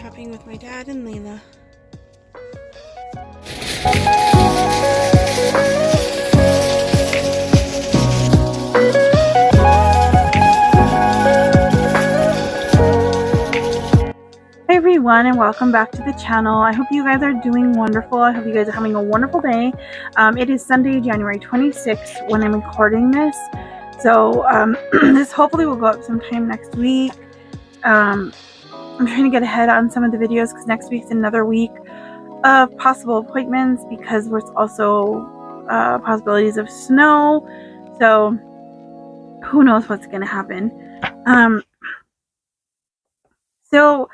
shopping with my dad and Layla. Hey everyone, and welcome back to the channel. I hope you guys are doing wonderful. I hope you guys are having a wonderful day. It is Sunday, January 26th when I'm recording this. So this hopefully will go up sometime next week. I'm trying to get ahead on some of the videos because next week's another week of possible appointments because there's also possibilities of snow. So who knows what's going to happen. So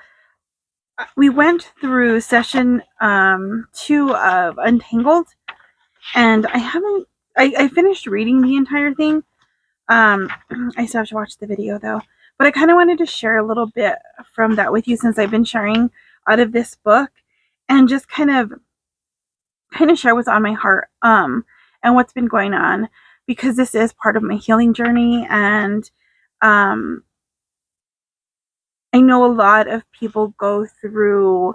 we went through session 2 of Untangled, and I finished reading the entire thing. I still have to watch the video though, but I kind of wanted to share a little bit from that with you since I've been sharing out of this book and just kind of share what's on my heart and what's been going on, because this is part of my healing journey. And I know a lot of people go through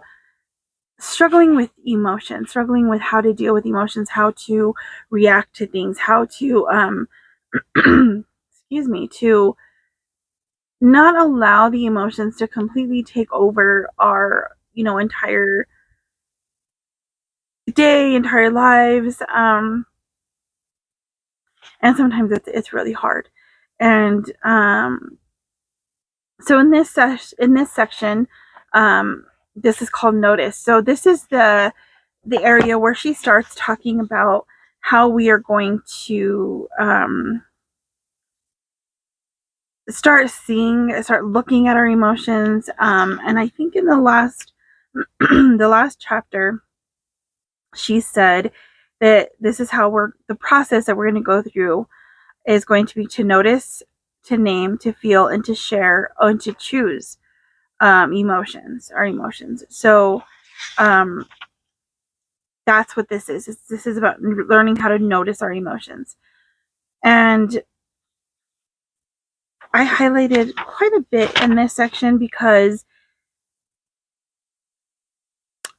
struggling with emotions, struggling with how to deal with emotions, how to react to things, how to excuse me, to not allow the emotions to completely take over our, entire day, entire lives. And sometimes it's really hard. And so in this section, this is called Notice. So this is the area where she starts talking about how we are going to start looking at our emotions. And I think in the last the last chapter, she said that this is how the process that we're going to go through is going to be to notice, to name, to feel, and to share, and to choose our emotions. So that's what this is. This is about learning how to notice our emotions. And I highlighted quite a bit in this section because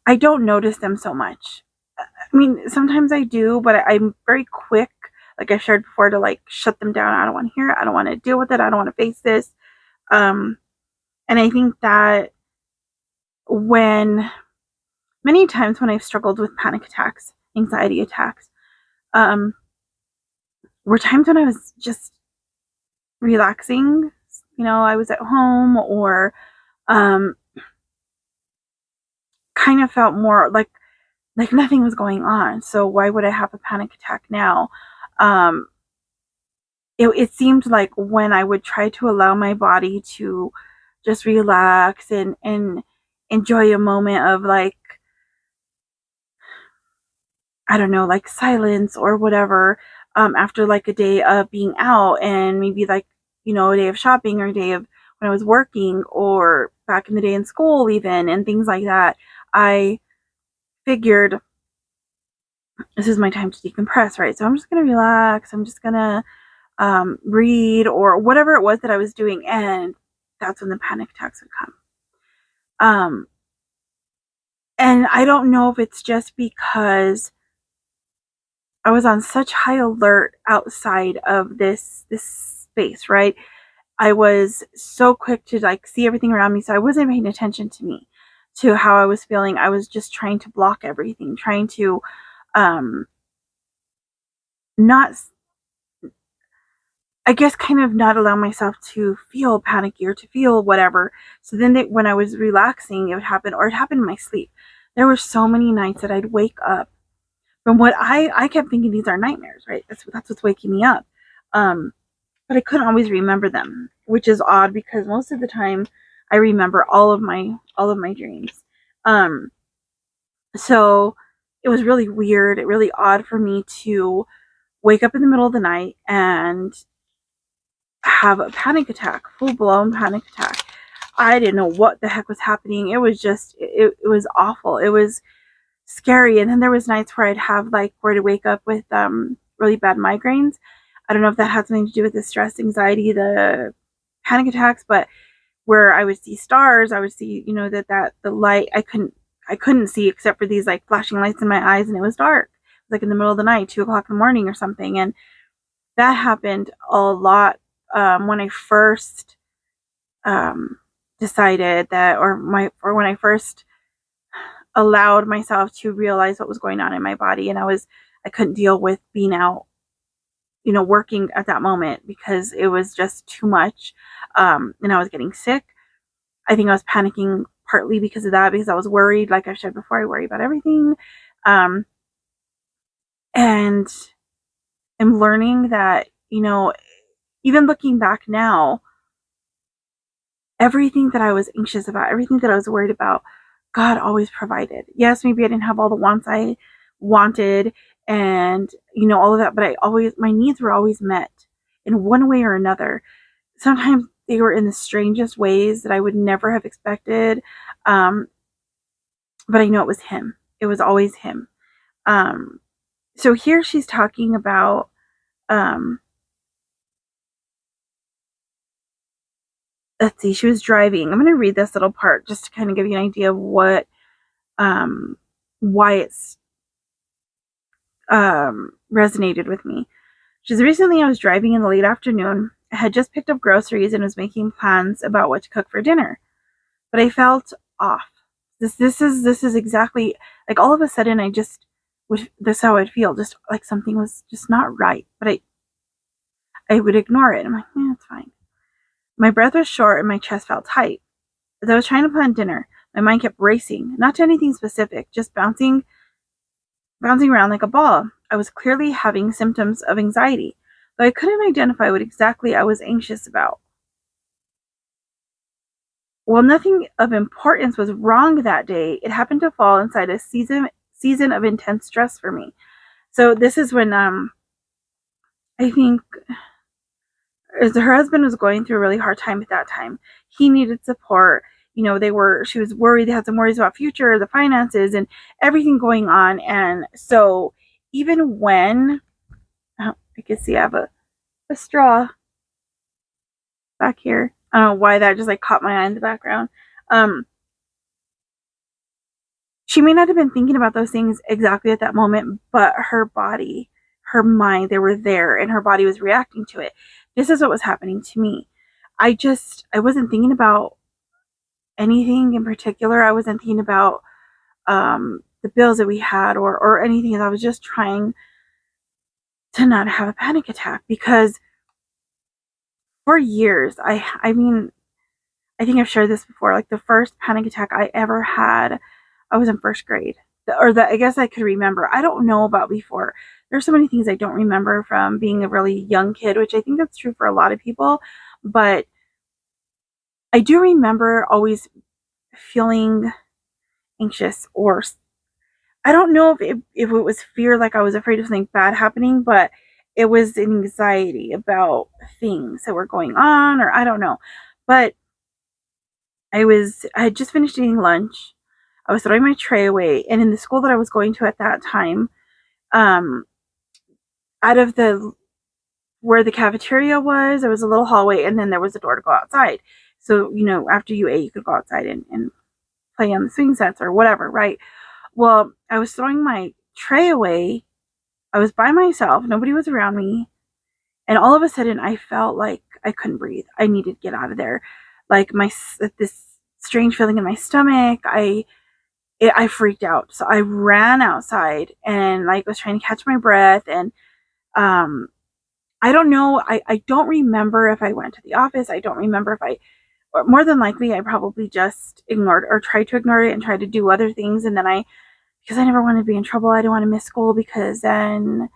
I don't notice them so much. I mean, sometimes I do, but I'm very quick, like I shared before, to shut them down. I don't want to hear it. I don't want to deal with it. I don't want to face this. And I think that many times when I've struggled with panic attacks, anxiety attacks, were times when I was just relaxing. I was at home, or kind of felt more like nothing was going on. So why would I have a panic attack now? It seemed like when I would try to allow my body to just relax and enjoy a moment of I don't know, silence or whatever, after a day of being out, and maybe a day of shopping, or a day of when I was working, or back in the day in school even, and things like that, I figured this is my time to decompress, right? So I'm just going to relax. I'm just going to read, or whatever it was that I was doing. And that's when the panic attacks would come. And I don't know if it's just because I was on such high alert outside of this space, right? I was so quick to see everything around me. So I wasn't paying attention to how I was feeling. I was just trying to block everything, trying to not, I guess, kind of not allow myself to feel panicky or to feel whatever. So then when I was relaxing, it would happen, or it happened in my sleep. There were so many nights that I'd wake up from what I kept thinking these are nightmares, right? That's what's waking me up. But I couldn't always remember them, which is odd because most of the time I remember all of my dreams. So it was really weird, really odd for me to wake up in the middle of the night and have a panic attack, full-blown panic attack. I didn't know what the heck was happening. It was just, it was awful. It was scary. And then there was nights where I'd have where to wake up with really bad migraines. I don't know if that had something to do with the stress, anxiety, the panic attacks, but where I would see stars. I would see, that the light I couldn't see except for these like flashing lights in my eyes, and it was dark. It was like in the middle of the night, 2 o'clock in the morning or something. And that happened a lot when I first decided that, or when I first allowed myself to realize what was going on in my body, and I couldn't deal with being out, working at that moment because it was just too much, and I was getting sick. I think I was panicking partly because of that, because I was worried. Like I've said before, I worry about everything, and I'm learning that, even looking back now, everything that I was anxious about, everything that I was worried about, God always provided. Yes, maybe I didn't have all the wants I wanted and, all of that, but my needs were always met in one way or another. Sometimes they were in the strangest ways that I would never have expected. But I know it was Him. It was always Him. So here she's talking about, let's see, she was driving. I'm going to read this little part just to kind of give you an idea of why it's resonated with me. She says, recently I was driving in the late afternoon. I had just picked up groceries and was making plans about what to cook for dinner, but I felt off. This is exactly, like, all of a sudden this is how I'd feel, just like something was just not right, but I would ignore it. I'm like, yeah, it's fine. My breath was short and my chest felt tight. As I was trying to plan dinner, my mind kept racing, not to anything specific, just bouncing around like a ball. I was clearly having symptoms of anxiety, though I couldn't identify what exactly I was anxious about. While nothing of importance was wrong that day, it happened to fall inside a season of intense stress for me. So this is when I think her husband was going through a really hard time at that time. He needed support. She was worried. They had some worries about future, the finances, and everything going on. And so even when, I can see I have a straw back here. I don't know why that just like caught my eye in the background. She may not have been thinking about those things exactly at that moment, but her body, her mind, they were there, and her body was reacting to it. This is what was happening to me. I wasn't thinking about anything in particular. I wasn't thinking about the bills that we had or anything. I was just trying to not have a panic attack, because for years, I mean, I think I've shared this before, like the first panic attack I ever had, I was in first grade. I guess I could remember. I don't know about before. There's so many things I don't remember from being a really young kid, which I think that's true for a lot of people. But I do remember always feeling anxious, or I don't know if it was fear, like I was afraid of something bad happening, but it was an anxiety about things that were going on, or I don't know. But I had just finished eating lunch. I was throwing my tray away, and in the school that I was going to at that time, out of where the cafeteria was, there was a little hallway, and then there was a door to go outside. So, after you ate, you could go outside and play on the swing sets or whatever, right? Well, I was throwing my tray away. I was by myself. Nobody was around me. And all of a sudden, I felt like I couldn't breathe. I needed to get out of there. Like this strange feeling in my stomach. I freaked out. So I ran outside and like was trying to catch my breath. And I don't know. I don't remember if I went to the office. I don't remember or more than likely, I probably just ignored or tried to ignore it and tried to do other things. And then because I never wanted to be in trouble, I didn't want to miss school, because then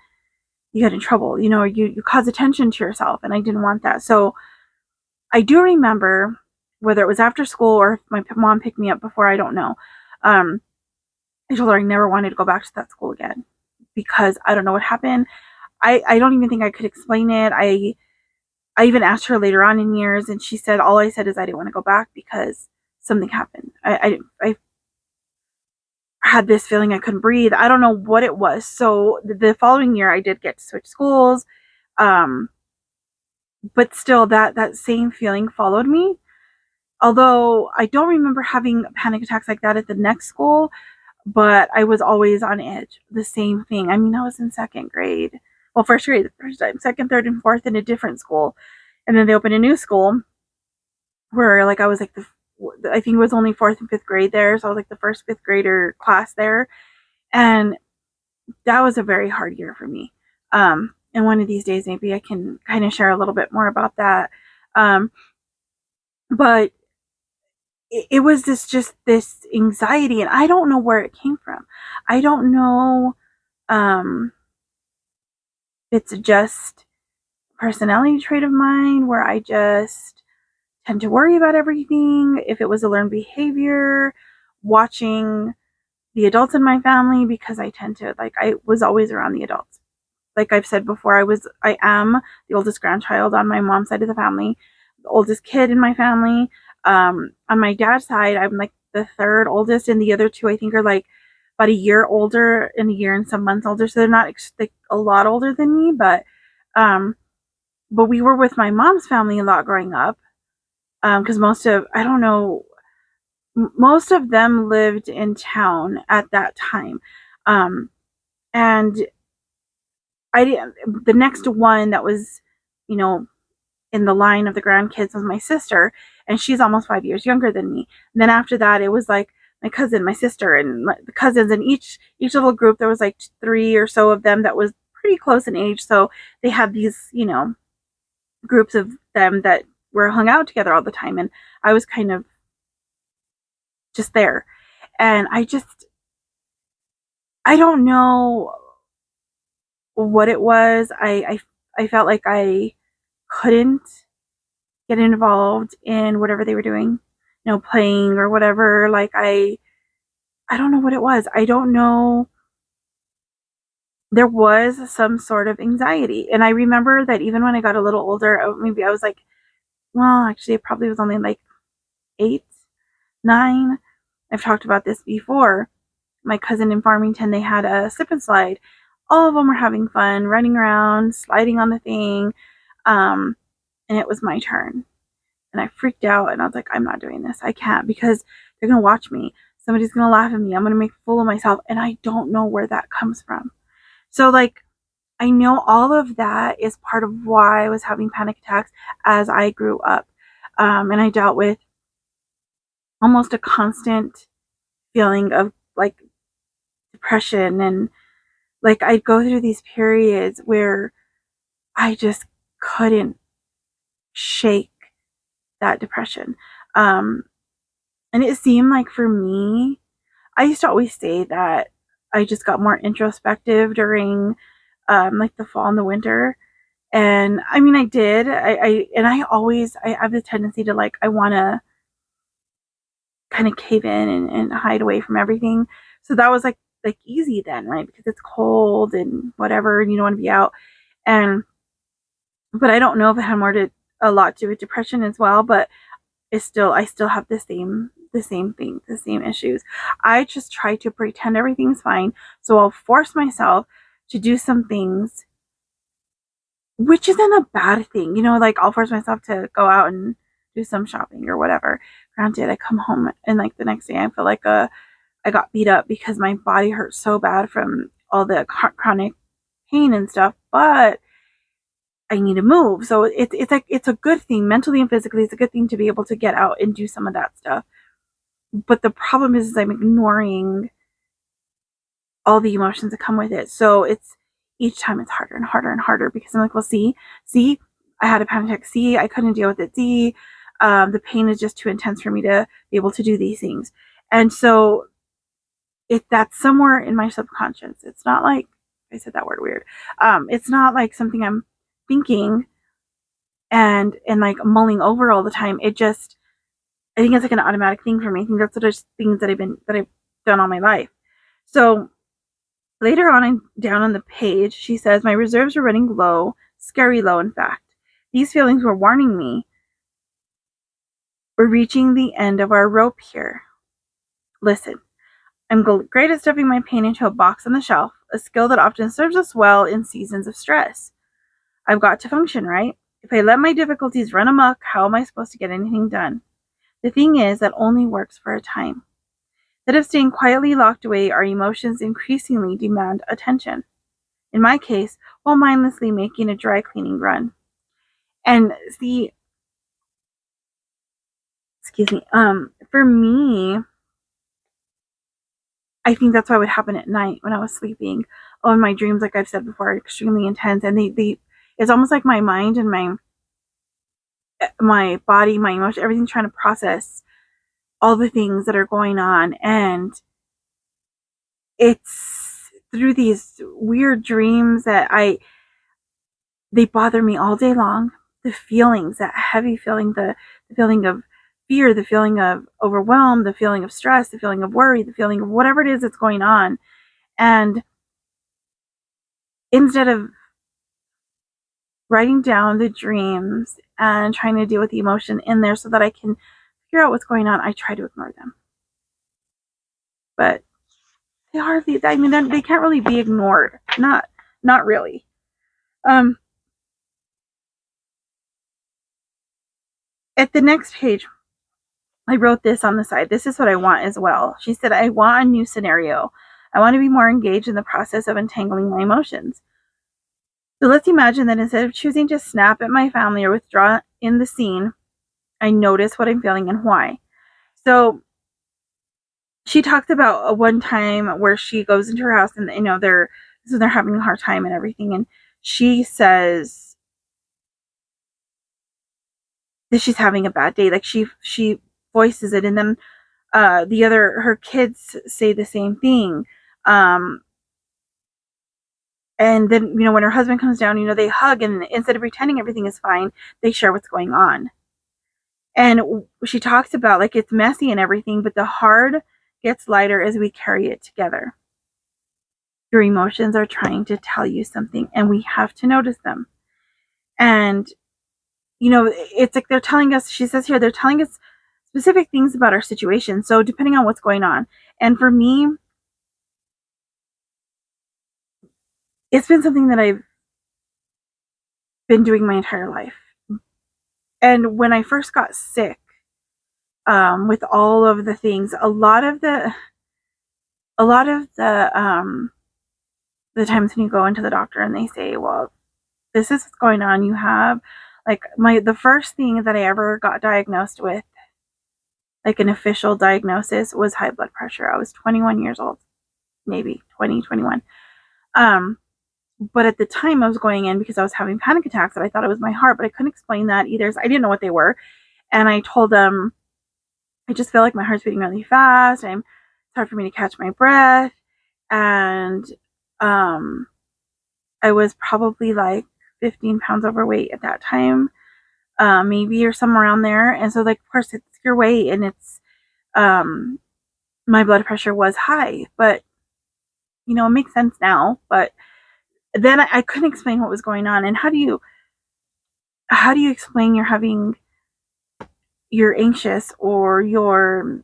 you get in trouble, you cause attention to yourself, and I didn't want that. So I do remember, whether it was after school or if my mom picked me up before, I don't know. I told her I never wanted to go back to that school again, because I don't know what happened. I don't even think I could explain it. I even asked her later on in years, and she said, all I said is I didn't want to go back because something happened. I had this feeling I couldn't breathe. I don't know what it was. So the following year I did get to switch schools. But still that same feeling followed me. although I don't remember having panic attacks like that at the next school, but I was always on edge. The same thing. I mean, I was in second grade. Well, first grade the first time, second, third, and fourth in a different school. And then they opened a new school where like I was like I think it was only fourth and fifth grade there. So I was like the first fifth grader class there. And that was a very hard year for me. And one of these days, maybe I can kind of share a little bit more about that. But it was this anxiety, and I don't know where it came from. I don't know if it's just personality trait of mine where I just tend to worry about everything, if it was a learned behavior, watching the adults in my family, because I tend to, like, I was always around the adults. Like I've said before, I am the oldest grandchild on my mom's side of the family, the oldest kid in my family. On my dad's side, I'm like the third oldest, and the other two I think are like about a year older and a year and some months older. So they're not like a lot older than me, but we were with my mom's family a lot growing up, because most of them lived in town at that time, and the next one that was, you know, in the line of the grandkids was my sister, and she's almost 5 years younger than me. And then after that, it was like my cousin, my sister, and the cousins, and each little group there was like three or so of them that was pretty close in age. So they had these, groups of them that were hung out together all the time, and I was kind of just there. And I don't know what it was. I felt like I couldn't get involved in whatever they were doing, playing or whatever. Like I don't know what it was. I don't know. There was some sort of anxiety. And I remember that even when I got a little older, maybe I was like, well, actually, it probably was only like 8, 9. I've talked about this before. My cousin in Farmington, they had a slip and slide. All of them were having fun, running around, sliding on the thing. And it was my turn. And I freaked out, and I was like, I'm not doing this. I can't, because they're going to watch me. Somebody's going to laugh at me. I'm going to make a fool of myself. And I don't know where that comes from. So, like, I know all of that is part of why I was having panic attacks as I grew up. And I dealt with almost a constant feeling of, like, depression. And, like, I'd go through these periods where I just couldn't shake that depression. And it seemed like for me, I used to always say that I just got more introspective during like the fall and the winter. And I mean, I did. I have the tendency to, like, I want to kind of cave in and hide away from everything. So that was like easy then, right? Because it's cold and whatever, and you don't want to be out. But I don't know if it had a lot to do with depression as well. But I still have the same thing, the same issues. I just try to pretend everything's fine. So I'll force myself to do some things, which isn't a bad thing. Like I'll force myself to go out and do some shopping or whatever. Granted, I come home and like the next day I feel like I got beat up because my body hurt so bad from all the chronic pain and stuff, but I need to move. So it's a good thing mentally and physically. It's a good thing to be able to get out and do some of that stuff. But the problem is I'm ignoring all the emotions that come with it. So it's each time it's harder and harder and harder, because I'm like, well, see, I had a panic attack. See, I couldn't deal with it. See, the pain is just too intense for me to be able to do these things. And so that's somewhere in my subconscious. It's not like, I said that word weird. It's not like something I'm thinking and like mulling over all the time. I think it's like an automatic thing for me. I think that's just things that I've done all my life. So later on down on the page, she says, my reserves are running low, scary low, in fact. These feelings were warning me. We're reaching the end of our rope here. Listen, I'm great at stuffing my pain into a box on the shelf, a skill that often serves us well in seasons of stress. I've got to function, right? If I let my difficulties run amok, how am I supposed to get anything done? The thing is, that only works for a time. Instead of staying quietly locked away, our emotions increasingly demand attention. In my case, while mindlessly making a dry cleaning run. And see, excuse me, for me, I think that's what would happen at night when I was sleeping. Oh, and my dreams, like I've said before, are extremely intense, and it's almost like my mind and my body, my emotion, everything's trying to process all the things that are going on, and it's through these weird dreams that they bother me all day long. The feelings, that heavy feeling, the feeling of fear, the feeling of overwhelm, the feeling of stress, the feeling of worry, the feeling of whatever it is that's going on. And instead of writing down the dreams and trying to deal with the emotion in there so that I can figure out what's going on, I try to ignore them. But they hardly, I mean, they can't really be ignored. Not really. At the next page, I wrote this on the side. This is what I want as well. She said, I want a new scenario. I want to be more engaged in the process of untangling my emotions. So let's imagine that instead of choosing to snap at my family or withdraw in the scene, I notice what I'm feeling and why. So she talked about a one time where she goes into her house and they're having a hard time and everything, and she says that she's having a bad day. Like she voices it, and then her kids say the same thing. And then, when her husband comes down, they hug, and instead of pretending everything is fine, they share what's going on. And she talks about, like, it's messy and everything, but the hard gets lighter as we carry it together. Your emotions are trying to tell you something, and we have to notice them. And, it's like they're telling us, she says here, they're telling us specific things about our situation. So depending on what's going on. And for me, it's been something that I've been doing my entire life. And when I first got sick, with all of the things, a lot of the times when you go into the doctor and they say, well, this is what's going on, you have, like, the first thing that I ever got diagnosed with, like an official diagnosis, was high blood pressure. I was 21 years old, maybe 20, 21. But at the time I was going in because I was having panic attacks, and I thought it was my heart, but I couldn't explain that either. So I didn't know what they were. And I told them, I just feel like my heart's beating really fast. It's hard for me to catch my breath. And I was probably like 15 pounds overweight at that time, maybe, or somewhere around there. And so, like, of course, it's your weight, and it's, my blood pressure was high, but, it makes sense now. But then I couldn't explain what was going on. And how do you explain you're anxious, or you're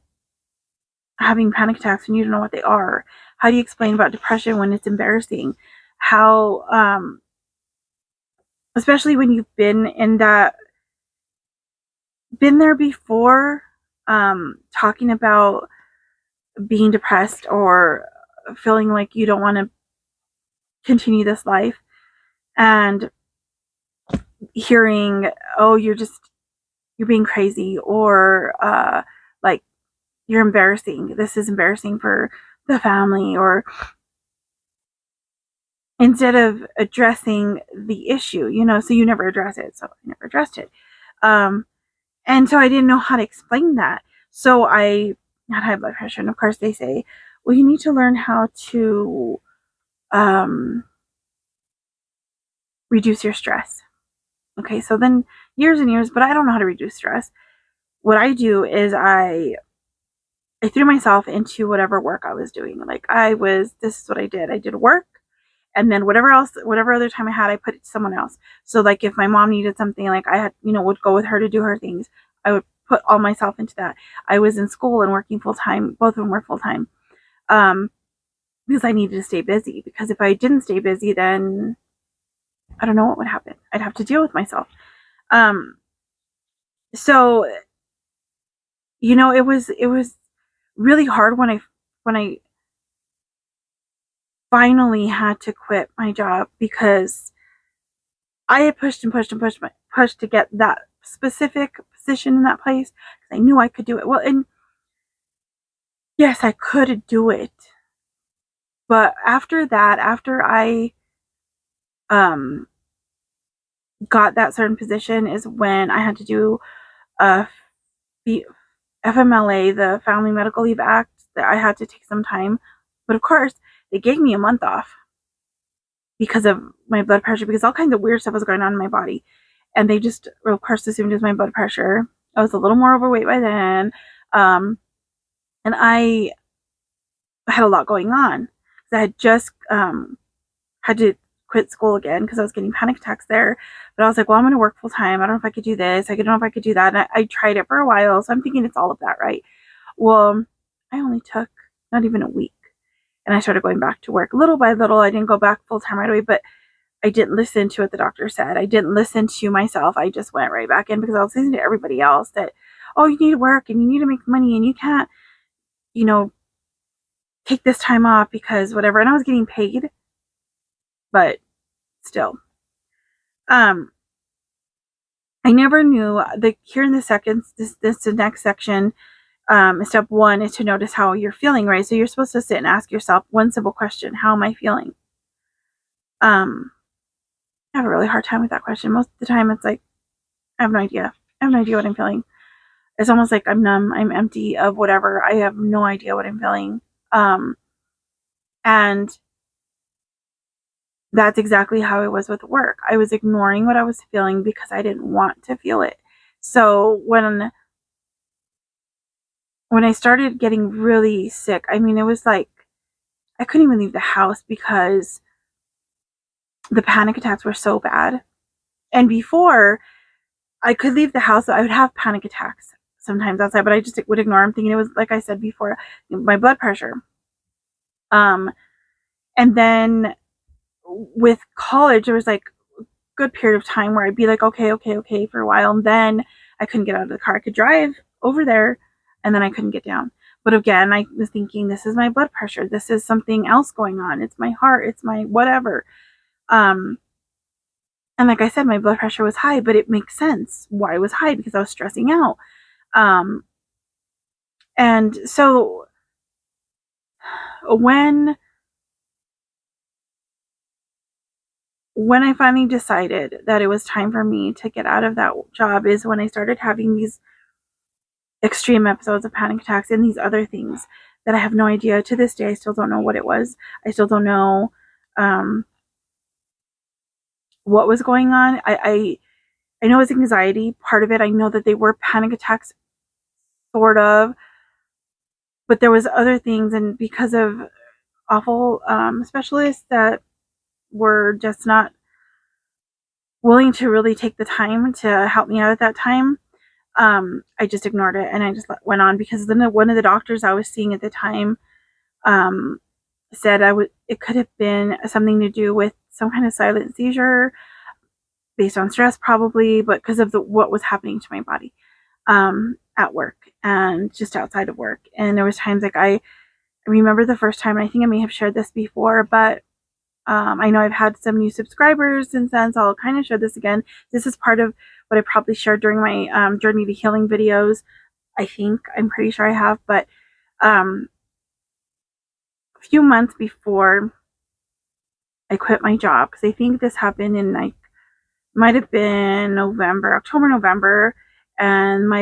having panic attacks when you don't know what they are? How do you explain about depression when it's embarrassing? How, especially when you've been there before, talking about being depressed or feeling like you don't want to continue this life, and hearing, oh, you're being crazy, or like, you're embarrassing. This is embarrassing for the family. Or instead of addressing the issue, so you never address it. So I never addressed it. And so I didn't know how to explain that. So I had high blood pressure. And of course they say, well, you need to learn how to reduce your stress. Okay, so then years and years, but I don't know how to reduce stress. What I do is I threw myself into whatever work I was doing. Like, this is what I did. I did work, and then whatever other time I had, I put it to someone else. So, like, if my mom needed something, like, I had, would go with her to do her things, I would put all myself into that. I was in school and working full time. Both of them were full time, because I needed to stay busy. Because if I didn't stay busy, then I don't know what would happen. I'd have to deal with myself. So you know, it was really hard when I finally had to quit my job, because I had pushed and pushed and pushed to get that specific position in that place, because I knew I could do it. Well, and yes, I could do it. But after that, after I um got that certain position, is when I had to do a FMLA, the Family Medical Leave Act, that I had to take some time. But of course, they gave me a month off because of my blood pressure, because all kinds of weird stuff was going on in my body. And they just, of course, assumed it was my blood pressure. I was a little more overweight by then. And I had a lot going on. I had just had to quit school again because I was getting panic attacks there. But I was like, well, I'm going to work full time. I don't know if I could do this. I don't know if I could do that. And I tried it for a while. So I'm thinking it's all of that, right? Well, I only took not even a week. And I started going back to work little by little. I didn't go back full time right away, but I didn't listen to what the doctor said. I didn't listen to myself. I just went right back in because I was listening to everybody else that, oh, you need to work and you need to make money and you can't, you know, take this time off because whatever. And I was getting paid, but still. I never knew the here in the second this the next section. Step 1 is to notice how you're feeling, right? So you're supposed to sit and ask yourself one simple question: how am I feeling? I have a really hard time with that question. Most of the time it's like, I have no idea. I have no idea what I'm feeling. It's almost like I'm numb, I'm empty of whatever. I have no idea what I'm feeling. And that's exactly how it was with work. I was ignoring what I was feeling because I didn't want to feel it. So when I started getting really sick, I mean, it was like I couldn't even leave the house because the panic attacks were so bad. And before I could leave the house, I would have panic attacks sometimes outside, but I just would ignore them, thinking it was, like I said before, my blood pressure. And then with college, there was like a good period of time where I'd be like, okay for a while, and then I couldn't get out of the car. I could drive over there, and then I couldn't get down. But again, I was thinking, this is my blood pressure. This is something else going on. It's my heart. It's my whatever. And like I said, my blood pressure was high, but it makes sense why it was high, because I was stressing out. And so when I finally decided that it was time for me to get out of that job, is when I started having these extreme episodes of panic attacks and these other things that I have no idea. To this day, I still don't know what it was. I still don't know what was going on. I know it's anxiety, part of it. I know that they were panic attacks, sort of, but there was other things, and because of awful specialists that were just not willing to really take the time to help me out at that time, I just ignored it and I just went on, because then one of the doctors I was seeing at the time said it could have been something to do with some kind of silent seizure based on stress, probably, but because of what was happening to my body at work and just outside of work. And there was times like I remember the first time, and I think I may have shared this before, but I know I've had some new subscribers since then, so I'll kind of share this again. This is part of what I probably shared during my Journey to Healing videos. I'm pretty sure I have, but a few months before I quit my job, because I think this happened in like, might have been October, November, and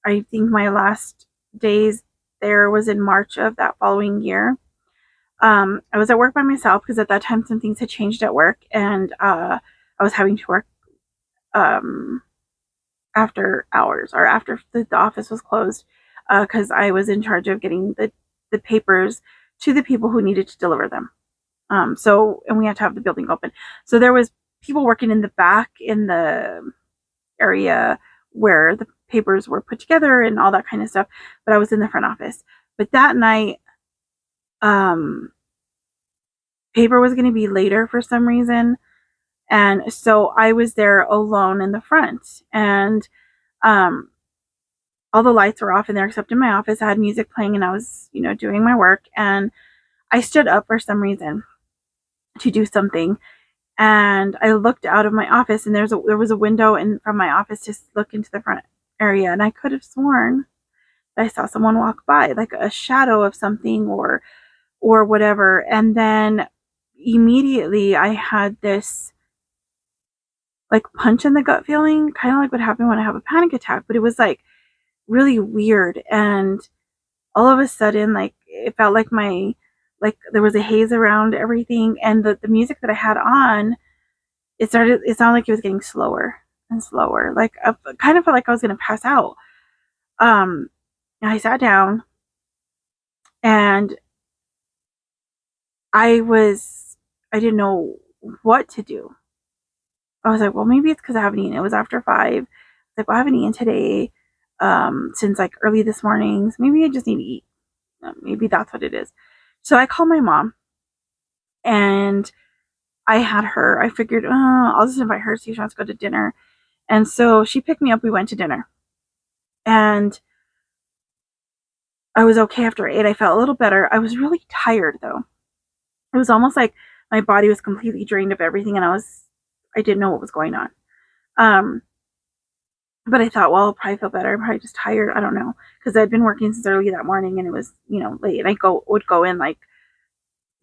I think my last days there was in March of that following year. I was at work by myself because at that time some things had changed at work, and I was having to work after hours, or after the office was closed, because I was in charge of getting the papers to the people who needed to deliver them. And we had to have the building open. So there was people working in the back, in the area where the papers were put together and all that kind of stuff, but I was in the front office. But that night, paper was going to be later for some reason, and so I was there alone in the front, and all the lights were off in there except in my office. I had music playing and I was, doing my work, and I stood up for some reason to do something, and I looked out of my office, and there was a window from my office to look into the front area, and I could have sworn that I saw someone walk by, like a shadow of something or whatever. And then immediately I had this like punch in the gut feeling, kind of like what happened when I have a panic attack, but it was like really weird. And all of a sudden, like, it felt like there was a haze around everything, and the music that I had on, it sounded like it was getting slower and slower. Like, I kind of felt like I was going to pass out. I sat down, and I didn't know what to do. I was like, well, maybe it's because I haven't eaten. It was after 5. It's like, well, I haven't eaten today since like early this morning. So maybe I just need to eat. Maybe that's what it is. So I called my mom, and I figured, I'll just invite her, see if she wants to go to dinner. And so she picked me up. We went to dinner. And I was okay after I ate. I felt a little better. I was really tired, though. It was almost like my body was completely drained of everything, and I didn't know what was going on. But I thought, well, I'll probably feel better. I'm probably just tired. I don't know. Because I'd been working since early that morning, and it was, late. And I would go in like,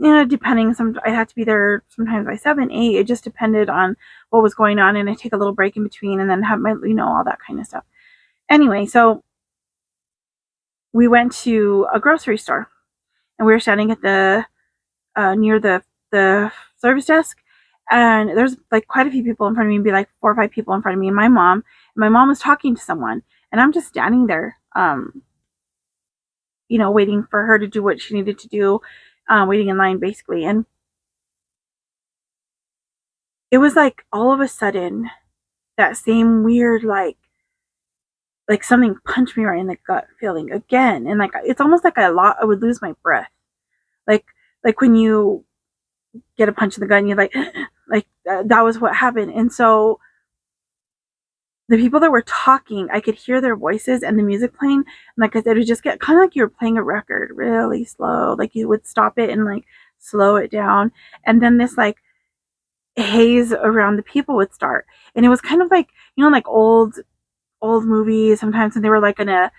depending, I had to be there sometimes by 7, 8. It just depended on what was going on. And I take a little break in between and then have my, all that kind of stuff. Anyway, so we went to a grocery store, and we were standing at the, near the service desk. And there's like quite a few people in front of me, maybe like 4 or 5 people in front of me, and my mom. And my mom was talking to someone, and I'm just standing there, waiting for her to do what she needed to do, waiting in line basically. And it was like all of a sudden that same weird like something punched me right in the gut feeling again, and like it's almost like I would lose my breath, like when you get a punch in the gut and you're like that was what happened. And so the people that were talking, I could hear their voices and the music playing. And like I said, it would just get kind of like you were playing a record really slow. Like you would stop it and like slow it down. And then this like haze around the people would start. And it was kind of like, like old movies sometimes when they were like gonna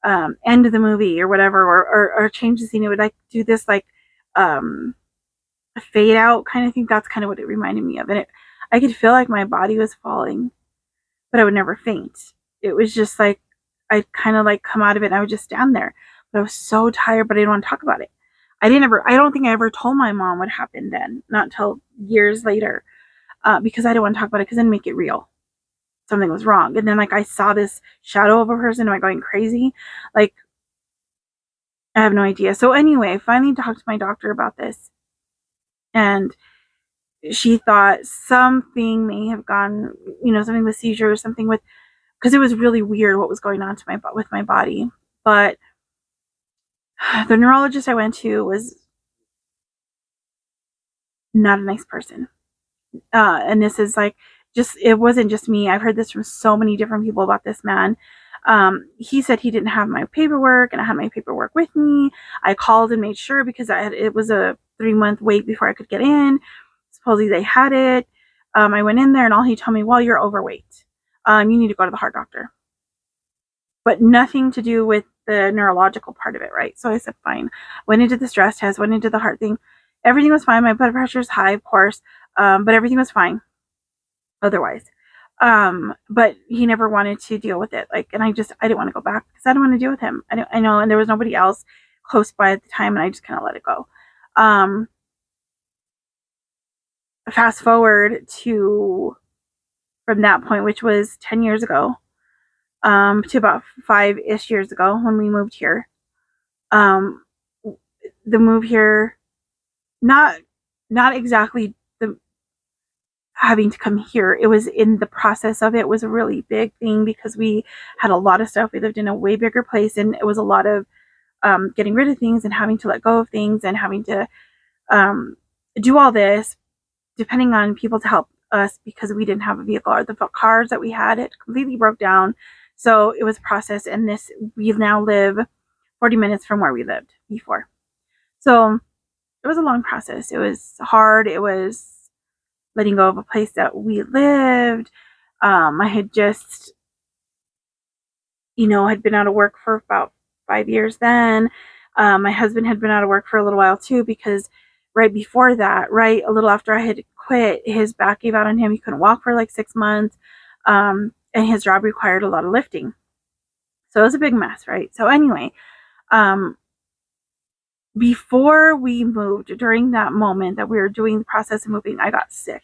end of the movie or whatever, or change the scene. It would like do this like a fade out kind of thing. That's kind of what it reminded me of. And I could feel like my body was falling, but I would never faint. It was just like, I'd kind of like come out of it and I would just stand there. But I was so tired, but I didn't want to talk about it. I don't think I ever told my mom what happened then, not until years later, because I didn't want to talk about it because then make it real. Something was wrong. And then like I saw this shadow of a person. Am I going crazy? Like, I have no idea. So anyway, I finally talked to my doctor about this. And she thought something may have gone, something with seizures, something with, because it was really weird what was going on with my body. But the neurologist I went to was not a nice person. And this is like, it wasn't just me. I've heard this from so many different people about this man. He said he didn't have my paperwork, and I had my paperwork with me. I called and made sure because it was a 3-month wait before I could get in. Supposedly they had it. I went in there, and all he told me, well, you're overweight. You need to go to the heart doctor. But nothing to do with the neurological part of it, right? So I said, fine. Went into the stress test, went into the heart thing. Everything was fine. My blood pressure is high, of course, but everything was fine otherwise. But he never wanted to deal with it. Like, and I didn't want to go back because I didn't want to deal with him. I know, and there was nobody else close by at the time, and I just kind of let it go. Fast forward to from that point, which was 10 years ago, to about 5-ish years ago when we moved here. The move here, not exactly the having to come here. It was in the process of it was a really big thing because we had a lot of stuff. We lived in a way bigger place, and it was a lot of getting rid of things and having to let go of things and having to do all this, depending on people to help us because we didn't have a vehicle, or the cars that we had, it completely broke down. So it was a process, and we now live 40 minutes from where we lived before. So it was a long process. It was hard. It was letting go of a place that we lived. I had just, had been out of work for about 5 years then. My husband had been out of work for a little while too, because right before that, right, a little after I had quit, his back gave out on him. He couldn't walk for like 6 months. And his job required a lot of lifting. So it was a big mess, right? So anyway, before we moved, during that moment that we were doing the process of moving, I got sick,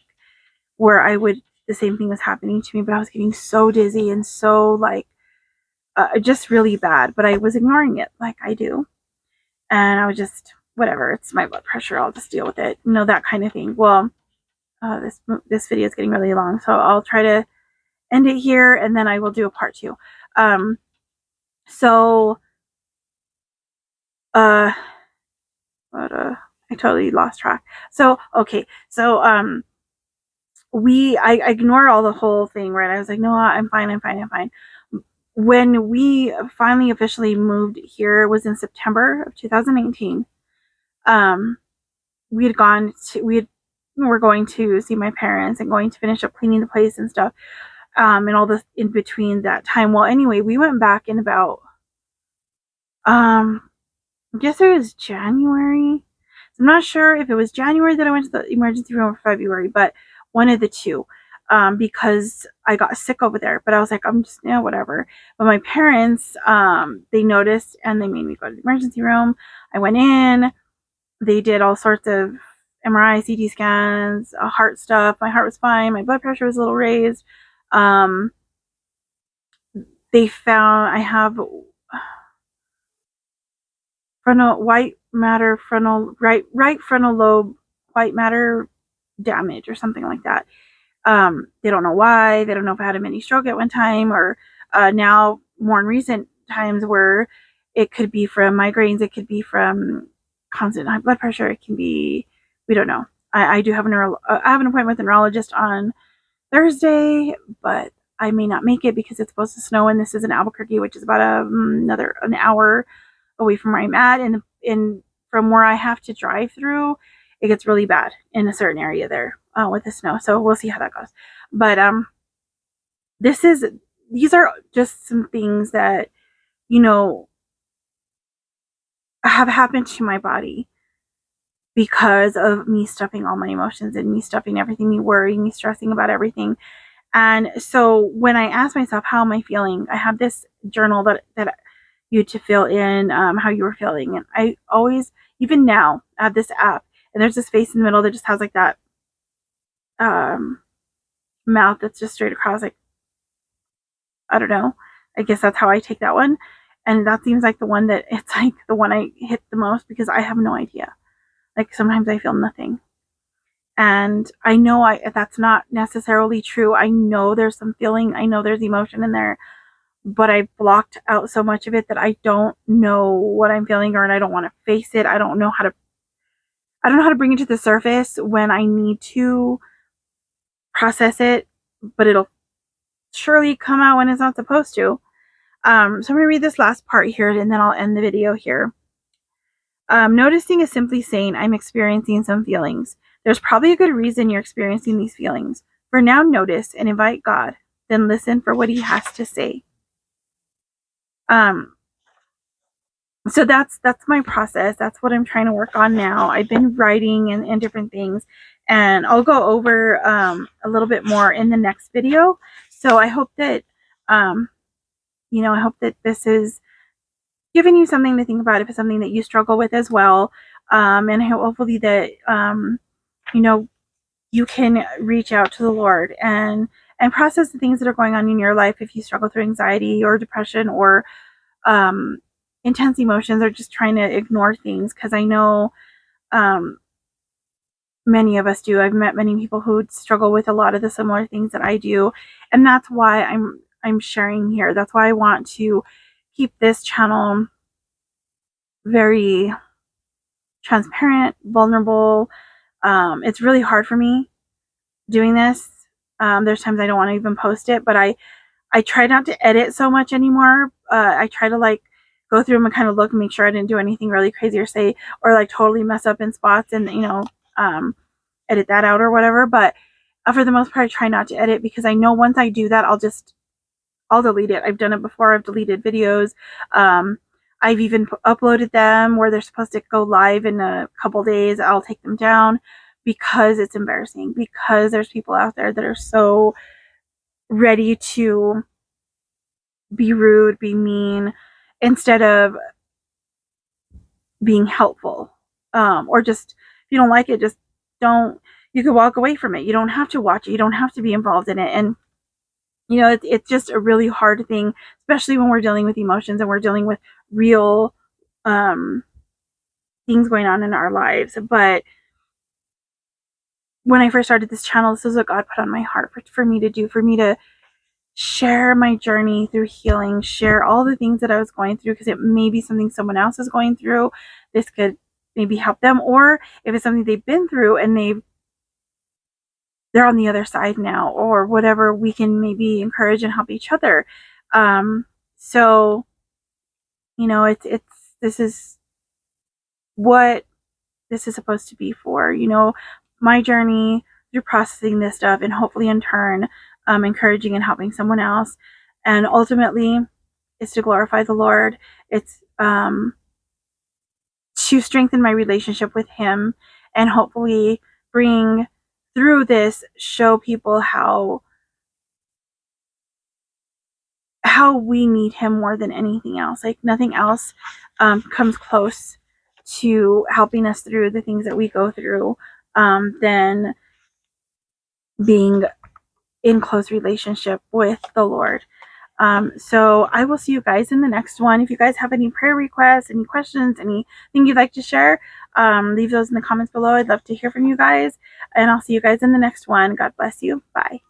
where the same thing was happening to me, but I was getting so dizzy and so like, just really bad, but I was ignoring it like I do. And I was just, whatever, it's my blood pressure, I'll just deal with it, that kind of thing. Well, this video is getting really long, so I'll try to end it here, and then I will do a part 2. I totally lost track. So, okay. So, I ignored all the whole thing, right? I was like, no, I'm fine. When we finally officially moved here, it was in September of 2018. We were going to see my parents and going to finish up cleaning the place and stuff. And all this in between that time. Well, anyway, we went back in about, I guess it was January. I'm not sure if it was January that I went to the emergency room or February, but one of the two, because I got sick over there. But I was like, I'm just, whatever. But my parents, they noticed and they made me go to the emergency room. I went in. They did all sorts of MRI, CT scans, heart stuff. My heart was fine. My blood pressure was a little raised. They found I have right frontal lobe white matter damage or something like that. They don't know why. They don't know if I had a mini stroke at one time, or now more in recent times where it could be from migraines, it could be from constant high blood pressure, it can be, we don't know. I do have I have an appointment with a neurologist on Thursday, but I may not make it because it's supposed to snow, and this is in Albuquerque, which is about an hour away from where I'm at, and from where I have to drive through, it gets really bad in a certain area there with the snow. So we'll see how that goes. But these are just some things that have happened to my body because of me stuffing all my emotions and me stuffing everything, me worrying, me stressing about everything. And so when I ask myself, how am I feeling? I have this journal that you to fill in how you were feeling. And I always, even now, I have this app, and there's this face in the middle that just has like that mouth that's just straight across, like, I don't know. I guess that's how I take that one. And that seems like it's like the one I hit the most, because I have no idea. Like, sometimes I feel nothing. And I know that's not necessarily true. I know there's some feeling. I know there's emotion in there. But I blocked out so much of it that I don't know what I'm feeling, or I don't want to face it. I don't know how to bring it to the surface when I need to process it, but it'll surely come out when it's not supposed to. So I'm going to read this last part here, and then I'll end the video here. Noticing is simply saying, I'm experiencing some feelings. There's probably a good reason you're experiencing these feelings. For now, notice and invite God, then listen for what he has to say. So that's my process. That's what I'm trying to work on now. I've been writing and different things, and I'll go over a little bit more in the next video. So I hope that I hope that this is giving you something to think about if it's something that you struggle with as well. And hopefully that you can reach out to the Lord and process the things that are going on in your life if you struggle through anxiety or depression or intense emotions, or just trying to ignore things, because I know many of us do. I've met many people who struggle with a lot of the similar things that I do, and that's why I'm sharing here. That's why I want to keep this channel very transparent, vulnerable. It's really hard for me doing this. There's times I don't want to even post it, but I try not to edit so much anymore. I try to like go through them and kind of look and make sure I didn't do anything really crazy or say, or like totally mess up in spots and, you know, edit that out or whatever. But for the most part, I try not to edit because I know once I do that, I'll delete it. I've done it before. I've deleted videos. I've even uploaded them where they're supposed to go live in a couple days. I'll take them down because it's embarrassing, because there's people out there that are so ready to be rude, be mean, instead of being helpful. Or just, if you don't like it, just don't, you can walk away from it. You don't have to watch it. You don't have to be involved in it. And, you know, it's just a really hard thing, especially when we're dealing with emotions and we're dealing with real things going on in our lives. But when I first started this channel, this is what God put on my heart for me to do, for me to share my journey through healing, share all the things that I was going through, because it may be something someone else is going through. This could maybe help them, or if it's something they've been through and they're on the other side now, or whatever, we can maybe encourage and help each other. So, you know, this is what this is supposed to be for, you know, my journey through processing this stuff, and hopefully in turn, encouraging and helping someone else. And ultimately, it's to glorify the Lord. It's to strengthen my relationship with Him, and hopefully bring through this, show people how we need Him more than anything else. Like nothing else comes close to helping us through the things that we go through than being in close relationship with the Lord. So I will see you guys in the next one. If you guys have any prayer requests, any questions, anything you'd like to share, leave those in the comments below. I'd love to hear from you guys, and I'll see you guys in the next one. God bless you. Bye.